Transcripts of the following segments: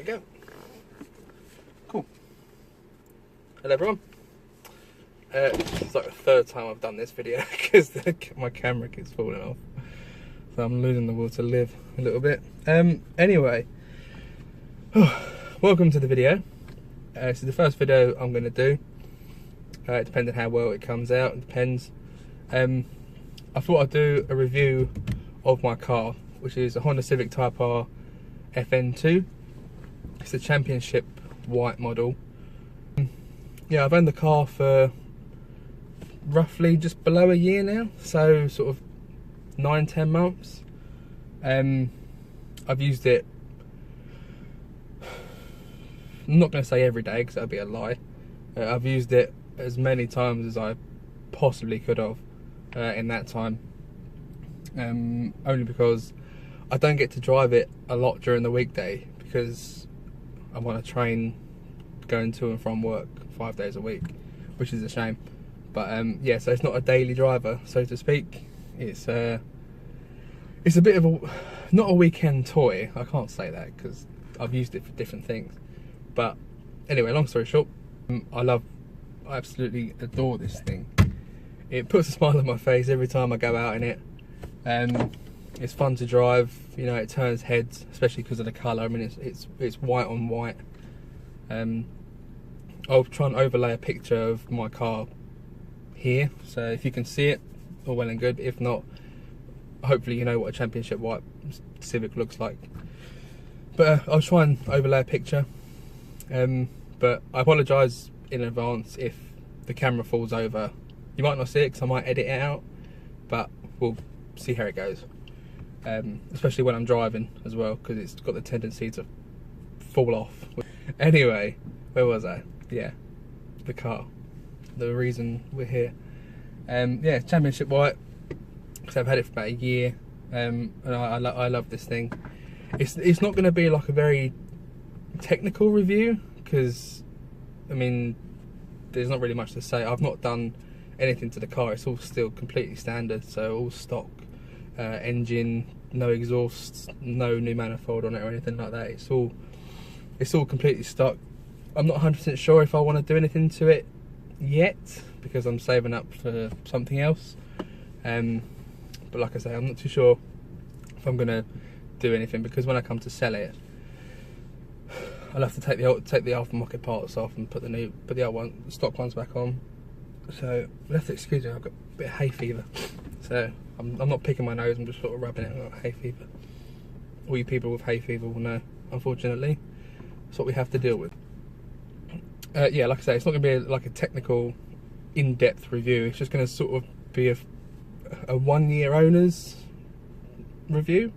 we go. Cool. Hello everyone. It's like the third time I've done this video because my camera keeps falling off. So I'm losing the will to live a little bit. Anyway, welcome to the video. This is the first video I'm going to do. It depends on how well it comes out. It depends. I thought I'd do a review of my car, which is a Honda Civic Type R FN2. It's the championship white model. Yeah, I've owned the car for roughly just below a year now, so sort of 9-10 months. I've used it, I'm not going to say every day because that would be a lie. I've used it as many times as I possibly could have in that time, only because I don't get to drive it a lot during the weekday because I'm on a train going to and from work 5 days a week, which is a shame. But yeah, so it's not a daily driver, so to speak. It's a bit of a, not a weekend toy. I can't say that because I've used it for different things. But anyway, long story short, I absolutely adore this thing. It puts a smile on my face every time I go out in it. It's fun to drive. You know, it turns heads, especially because of the colour. I mean, it's white on white. I'll try and overlay a picture of my car here, so if you can see it, all well and good. If not, hopefully you know what a championship white Civic looks like. But I'll try and overlay a picture. But I apologise in advance if the camera falls over. You might not see it because I might edit it out, but we'll see how it goes. Especially when I'm driving as well, because it's got the tendency to fall off. Anyway, where was I? Yeah, the car. The reason we're here. Yeah, championship white. So I've had it for about a year, and I love this thing. It's not going to be like a very technical review because, I mean, there's not really much to say. I've not done anything to the car. It's all still completely standard, so all stock engine, no exhaust, no new manifold on it or anything like that. It's all completely stock. I'm not 100% sure if I want to do anything to it yet because I'm saving up for something else. But like I say, I'm not too sure if I'm going to do anything because when I come to sell it, I'll have to take the aftermarket parts off and put the old stock ones back on. So you'll have to excuse me, I've got a bit of hay fever. So I'm not picking my nose, I'm just sort of rubbing it. I've got hay fever. All you people with hay fever will know, unfortunately. That's what we have to deal with. Yeah, like I say, it's not going to be like a technical, in-depth review. It's just going to sort of be a 1 year owner's review,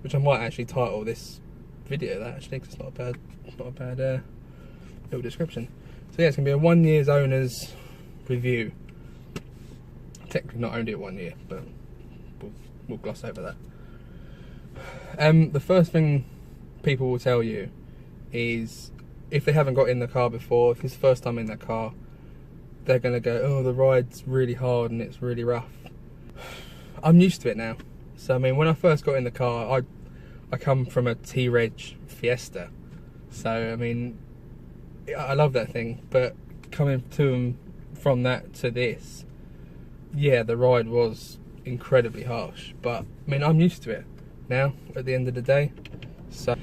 which I might actually title this video that actually, because it's not a bad little description. So yeah, it's going to be a 1 year's owner's review. Technically not owned it 1 year, but we'll gloss over that. The first thing people will tell you is, if they haven't got in the car before, if it's the first time in their car, they're going to go, oh, the ride's really hard and it's really rough. I'm used to it now. So, I mean, when I first got in the car, I come from a T-Reg Fiesta. So, I mean, I love that thing. But coming from that to this, yeah, the ride was incredibly harsh. But, I mean, I'm used to it now at the end of the day. So,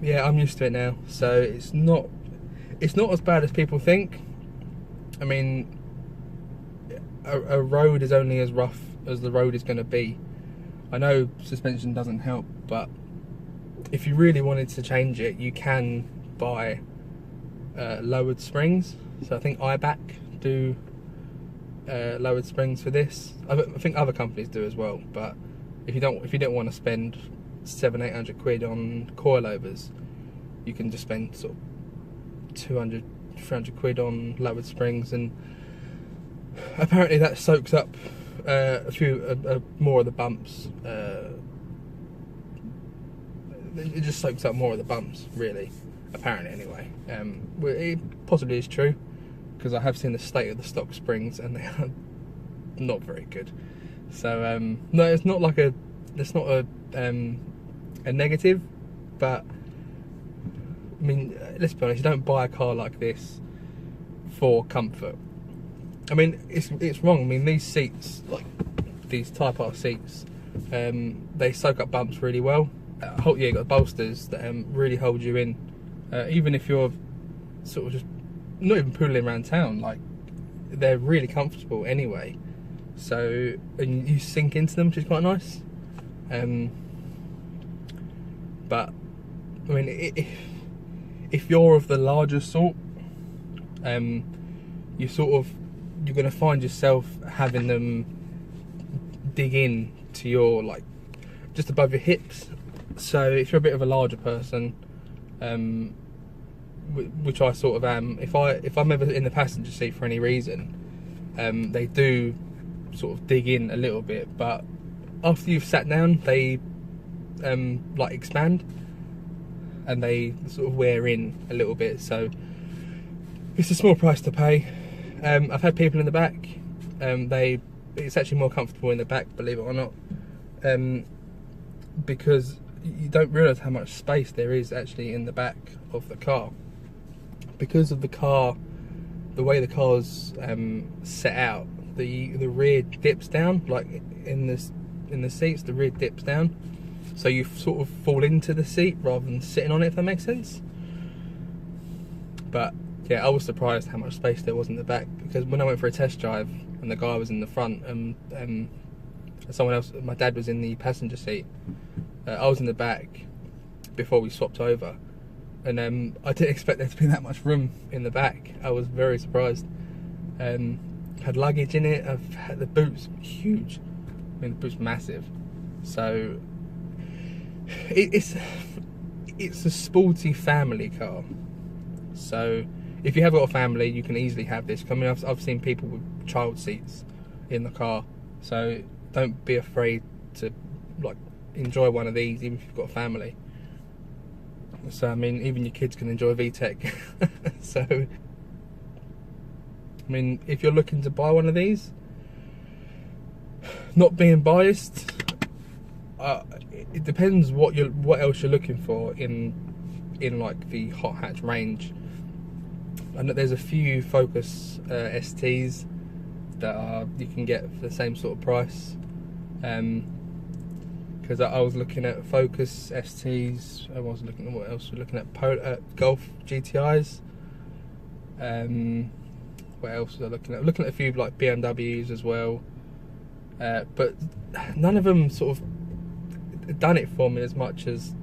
yeah, I'm used to it now, so it's not as bad as people think. I mean, a road is only as rough as the road is going to be. I know suspension doesn't help, but if you really wanted to change it, you can buy lowered springs. So I think IBAC do lowered springs for this. I think other companies do as well, but if you don't want to spend 700-800 quid on coilovers, you can just spend sort of 200-300 quid on lowered springs, and apparently that soaks up a few more of the bumps. It just soaks up more of the bumps, really, apparently anyway. It possibly is true because I have seen the state of the stock springs and they are not very good. So no, it's not a negative, but I mean, let's be honest, you don't buy a car like this for comfort. I mean, it's wrong. I mean, these seats, like these Type R seats, they soak up bumps really well. You got bolsters that really hold you in, even if you're sort of just not even poodling around town. Like, they're really comfortable anyway. So, and you sink into them, which is quite nice. But I mean, if you're of the larger sort, you're going to find yourself having them dig in to your, like, just above your hips. So if you're a bit of a larger person, which I sort of am, if I'm ever in the passenger seat for any reason, they do sort of dig in a little bit, but after you've sat down, they like expand and they sort of wear in a little bit. So it's a small price to pay. I've had people in the back, it's actually more comfortable in the back, believe it or not, because you don't realise how much space there is actually in the back of the car. Because of the way the car's set out, the rear dips down, like in the seats, the rear dips down, so you sort of fall into the seat rather than sitting on it, if that makes sense. But yeah, I was surprised how much space there was in the back, because when I went for a test drive and the guy was in the front and someone else, my dad, was in the passenger seat, I was in the back before we swapped over, and I didn't expect there to be that much room in the back. I was very surprised. Had luggage in it. I've had the boot's huge. I mean, the boot's massive. So it's a sporty family car. So if you have got a family, you can easily have this. I mean, I've seen people with child seats in the car. So don't be afraid to, like, enjoy one of these, even if you've got a family. So I mean, even your kids can enjoy VTEC. So I mean, if you're looking to buy one of these, not being biased, it depends what else you're looking for in like the hot hatch range. I know there's a few Focus STs that you can get for the same sort of price. Because I was looking at Focus STs. I was looking at what else we're looking at. Golf GTIs. What else was I looking at? Looking at a few like BMWs as well. But none of them sort of done it for me as much as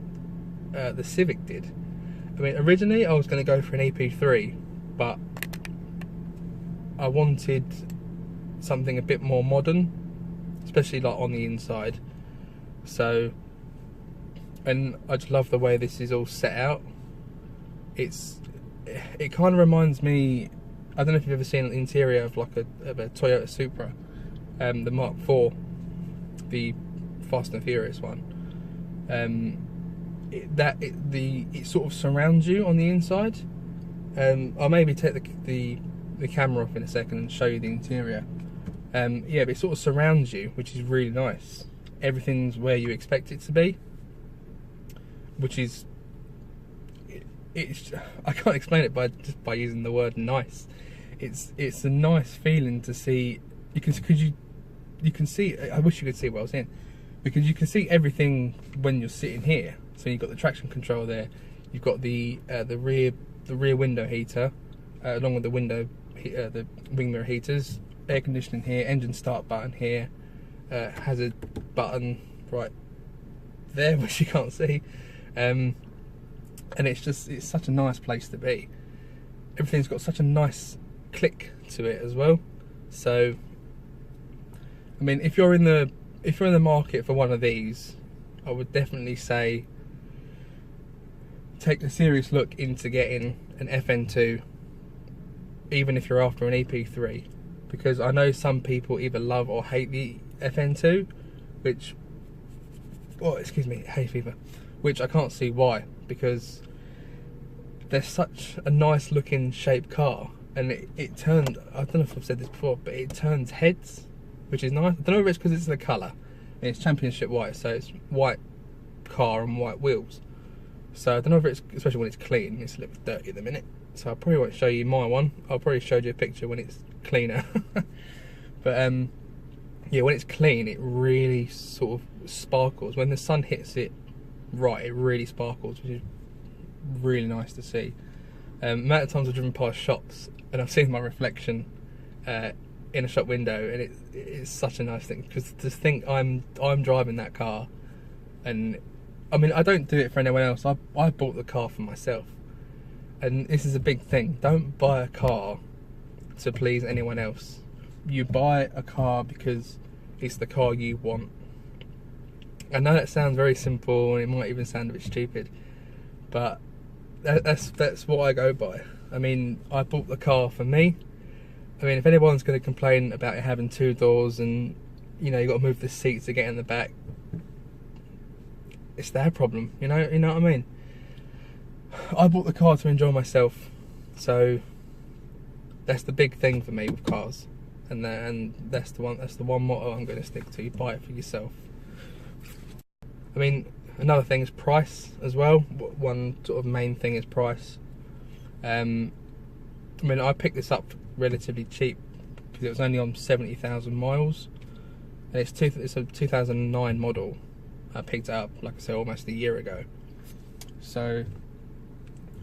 the Civic did. I mean, originally I was going to go for an EP3, but I wanted something a bit more modern, especially like on the inside. So, and I just love the way this is all set out. It kind of reminds me, I don't know if you've ever seen the interior of like a Toyota Supra, the Mark IV, the Fast and Furious one. It sort of surrounds you on the inside. I'll maybe take the camera off in a second and show you the interior. Yeah, but it sort of surrounds you, which is really nice. Everything's where you expect it to be, which is, I can't explain it just by using the word nice. It's a nice feeling to see. You can see. I wish you could see what I was in, because you can see everything when you're sitting here. So you've got the traction control there. You've got the rear window heater, along with the wing mirror heaters, air conditioning here, engine start button here, hazard button right there, which you can't see, and it's such a nice place to be. Everything's got such a nice click to it as well. So I mean, if you're in the market for one of these, I would definitely say take a serious look into getting an FN2, even if you're after an EP3, because I know some people either love or hate the FN2, which, oh excuse me, hay fever, which I can't see why, because they're such a nice looking shaped car, and it turned, I don't know if I've said this before, but it turns heads, which is nice. I don't know if it's because it's the colour, and it's championship white, so it's white car and white wheels. So I don't know if it's, especially when it's clean, it's a little bit dirty at the minute. So I probably won't show you my one. I'll probably show you a picture when it's cleaner. But yeah, when it's clean, it really sort of sparkles. When the sun hits it right, it really sparkles, which is really nice to see. Amount of times I've driven past shops and I've seen my reflection in a shop window, and it's such a nice thing, because to think I'm driving that car, and I mean, I don't do it for anyone else. I bought the car for myself, and this is a big thing. Don't buy a car to please anyone else. You buy a car because it's the car you want. I know that sounds very simple, and it might even sound a bit stupid, but that's what I go by. I mean, I bought the car for me. I mean, if anyone's going to complain about it having 2 doors and, you know, you've got to move the seats to get in the back, it's their problem, you know what I mean? I bought the car to enjoy myself, so that's the big thing for me with cars, and that's the one motto I'm going to stick to. You buy it for yourself. I mean, another thing is price as well. One sort of main thing is price. I mean, I picked this up relatively cheap because it was only on 70,000 miles, and it's a 2009 model. I picked it up, like I said, almost a year ago. So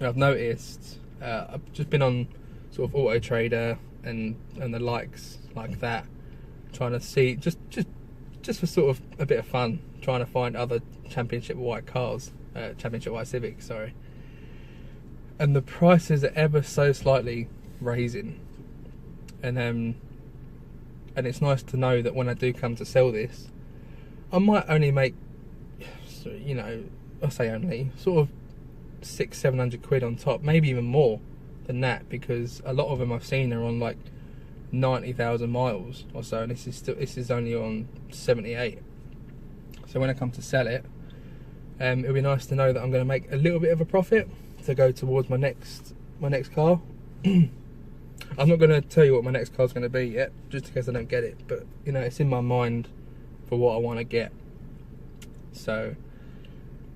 I've noticed, I've just been on sort of Auto Trader and the likes like that, trying to see just for sort of a bit of fun, trying to find other championship white cars, championship white Civic, sorry. And the prices are ever so slightly raising, and it's nice to know that when I do come to sell this, I might only make, you know, I say only, sort of 600-700 quid on top, maybe even more than that, because a lot of them I've seen are on like 90,000 miles or so, and this is only on 78. So when I come to sell it, it'll be nice to know that I'm going to make a little bit of a profit to go towards my next car. I'm not going to tell you what my next car's going to be yet, just in case I don't get it, but you know, it's in my mind for what I want to get. So,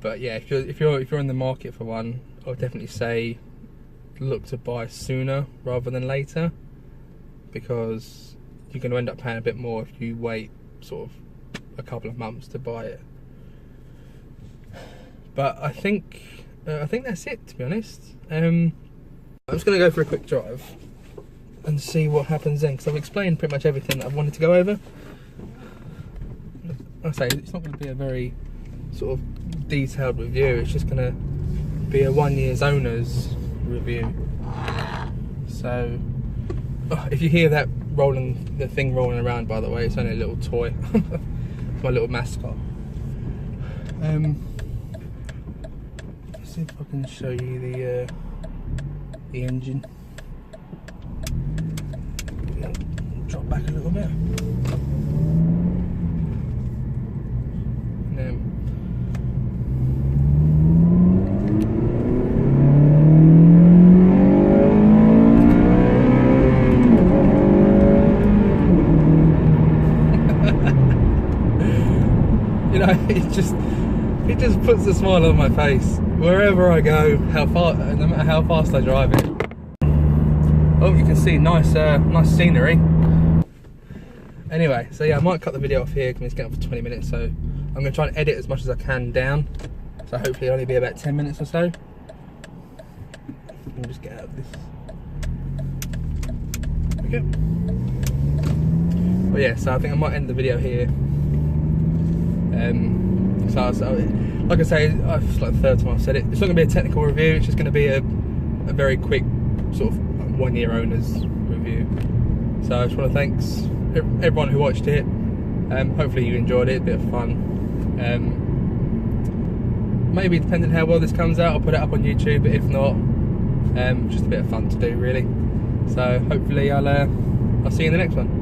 but yeah, if you're in the market for one, I would definitely say look to buy sooner rather than later, because you're going to end up paying a bit more if you wait sort of a couple of months to buy it. But I think that's it, to be honest. I'm just going to go for a quick drive and see what happens then, because I've explained pretty much everything that I wanted to go over. I say it's not going to be a very sort of detailed review. It's just going to be a 1 year's owner's review. So if you hear that the thing rolling around, by the way, it's only a little toy. It's my little mascot. Let's see if I can show you the engine. Drop back a little bit. You know, it just puts a smile on my face wherever I go, no matter how fast I drive it. Oh, you can see nice scenery. Anyway, so yeah, I might cut the video off here because it's getting up for 20 minutes, so I'm going to try and edit as much as I can down. So hopefully it'll only be about 10 minutes or so. Let me just get out of this. There we go. But yeah, so I think I might end the video here. So like I say, it's like the third time I've said it, it's not going to be a technical review, it's just going to be a very quick sort of 1 year owner's review. So I just want to thank everyone who watched it. Hopefully you enjoyed it, a bit of fun. Maybe depending on how well this comes out, I'll put it up on YouTube, but if not, just a bit of fun to do really. So hopefully I'll see you in the next one.